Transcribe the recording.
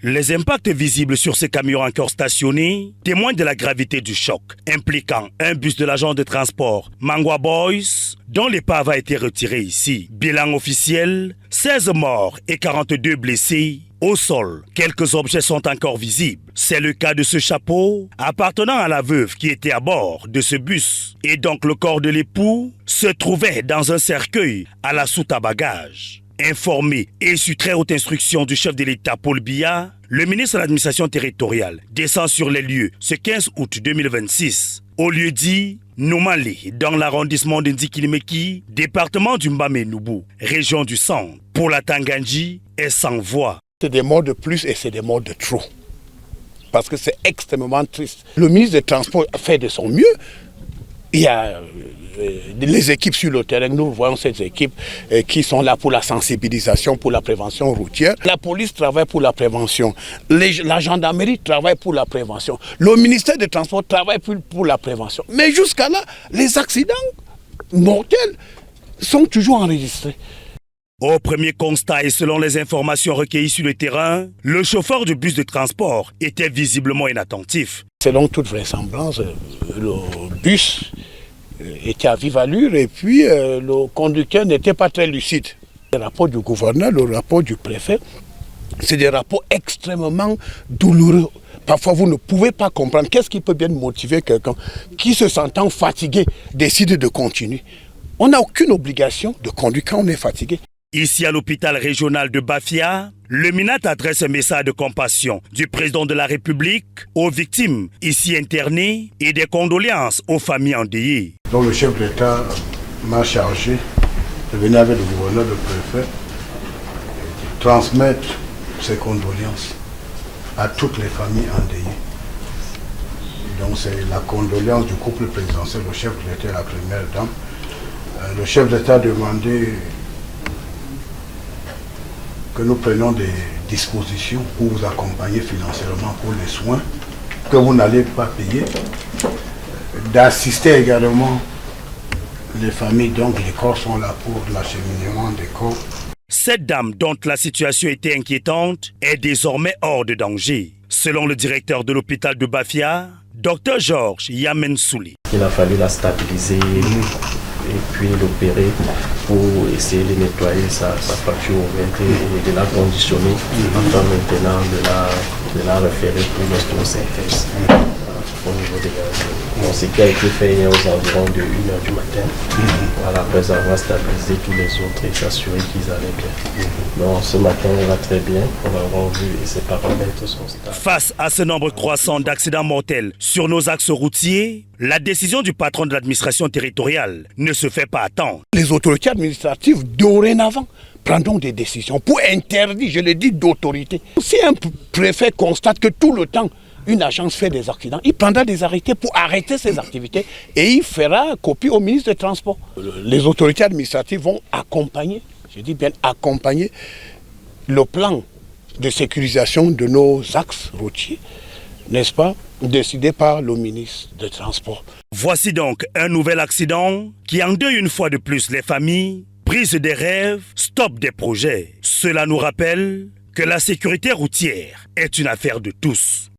Les impacts visibles sur ces camions encore stationnés témoignent de la gravité du choc, impliquant un bus de l'agence de transport Mangwa Boys, dont l'épave a été retirée ici. Bilan officiel, 16 morts et 42 blessés. Au sol, quelques objets sont encore visibles. C'est le cas de ce chapeau appartenant à la veuve qui était à bord de ce bus. Et donc le corps de l'époux se trouvait dans un cercueil à la soute à bagages. Informé et sous très haute instruction du chef de l'État Paul Biya, le ministre de l'administration territoriale descend sur les lieux ce 15 août 2026 au lieu dit Noumali dans l'arrondissement de Ndikilimeki, département du Mbamé-Noubou, région du Centre. Pour la Tangandji est sans voix. C'est des morts de plus et c'est des morts de trop. Parce que c'est extrêmement triste. Le ministre des Transports fait de son mieux. Il y a les équipes sur le terrain, nous voyons ces équipes qui sont là pour la sensibilisation, pour la prévention routière. La police travaille pour la prévention, la gendarmerie travaille pour la prévention, le ministère des Transports travaille pour la prévention. Mais jusqu'à là, les accidents mortels sont toujours enregistrés. Au premier constat et selon les informations recueillies sur le terrain, le chauffeur du bus de transport était visiblement inattentif. Selon toute vraisemblance, le bus était à vive allure et puis le conducteur n'était pas très lucide. Le rapport du gouverneur, le rapport du préfet, c'est des rapports extrêmement douloureux. Parfois, vous ne pouvez pas comprendre qu'est-ce qui peut bien motiver quelqu'un qui, se sentant fatigué, décide de continuer. On n'a aucune obligation de conduire quand on est fatigué. Ici à l'hôpital régional de Bafia, le MINAT adresse un message de compassion du président de la République aux victimes ici internées et des condoléances aux familles endeuillées. Donc le chef de l'État m'a chargé de venir avec le gouverneur, le préfet, transmettre ses condoléances à toutes les familles endeuillées. Donc c'est la condoléance du couple présidentiel, le chef de l'État et la première dame. Le chef de l'État a demandé que nous prenions des dispositions pour vous accompagner financièrement pour les soins que vous n'allez pas payer, d'assister également les familles, donc les corps sont là pour l'acheminement des corps. Cette dame dont la situation était inquiétante est désormais hors de danger. Selon le directeur de l'hôpital de Bafia, Dr Georges Yamensouli. Il a fallu la stabiliser et puis l'opérer pour essayer de nettoyer sa fracture ouverte et de la conditionner afin maintenant de la référer pour l'ostéosynthèse au niveau des gaz. Bon, ce qui a été fait hier aux environs de 1h du matin, voilà, après avoir stabilisé tous les autres et s'assurer qu'ils allaient bien. Donc ce matin on va très bien, on va avoir vu et ses paramètres sont stables. Face à ce nombre croissant d'accidents mortels sur nos axes routiers, la décision du patron de l'administration territoriale ne se fait pas attendre. Les autorités administratives, dorénavant, prendront des décisions pour interdire, je le dis, d'autorité. Si un préfet constate que tout le temps, une agence fait des accidents, il prendra des arrêtés pour arrêter ses activités et il fera copie au ministre des Transports. Les autorités administratives vont accompagner, je dis bien accompagner, le plan de sécurisation de nos axes routiers, n'est-ce pas, décidé par le ministre des Transports. Voici donc un nouvel accident qui endeuille une fois de plus les familles, brise des rêves, stoppe des projets. Cela nous rappelle que la sécurité routière est une affaire de tous.